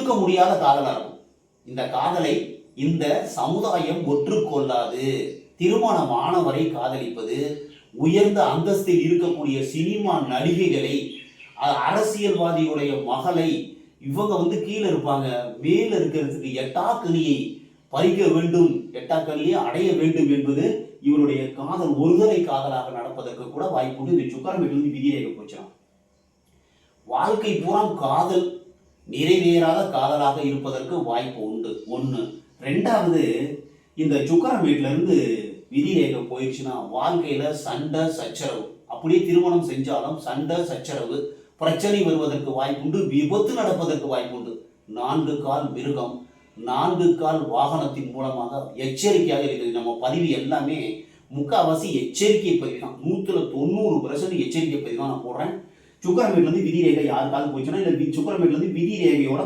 ஒத்துக்க முடியாத காதலா இருக்கும். இந்த காதலை இந்த சமுதாயம் ஒற்றுக்கொள்ளாது. திருமணமானவரை காதலிப்பது, உயர்ந்த அந்தஸ்தில் இருக்கக்கூடிய சினிமா நடிகைகளை, அரசியல்வாதியுடைய மகளை, இவங்க கீழே இருப்பாங்க, மேல இருக்கிறதுக்கு எட்டாக்கனியை பறிக்க வேண்டும், எட்டாக்கனியை அடைய வேண்டும் என்பது இவருடைய காதல் ஒருதலை காதலாக நடப்பதற்கு கூட வாய்ப்புண்டு. இந்த சுக்கரம் வீட்டிலிருந்து விதிரேக போச்சான். வாழ்க்கை பூரா காதல் நிறைவேறாத காதலாக இருப்பதற்கு வாய்ப்பு உண்டு. ஒன்று. ரெண்டாவது, இந்த சுக்கரம் வீட்டில இருந்து விதிரேக போயிடுச்சுன்னா வாழ்க்கையில சண்டை சச்சரவு, அப்படியே திருமணம் செஞ்சாலும் சண்டை சச்சரவு, பிரச்சனை வருவதற்கு வாய்ப்புண்டு, விபத்து நடப்பதற்கு வாய்ப்புண்டு. 4 கால் மிருகம், 4 கால் வாகனத்தின் மூலமாக எச்சரிக்கையாக இருக்குது. நம்ம பதிவு எல்லாமே முக்கால்வாசி எச்சரிக்கை பதிவு தான். 190% எச்சரிக்கை பதிவு தான் நான் போடுறேன். சுக்கரம் வீட்டிலிருந்து விதி ரேகை யாருக்காவது போச்சுன்னா, இல்லை சுக்கரம் வீட்டிலிருந்து விதி ரேகையோட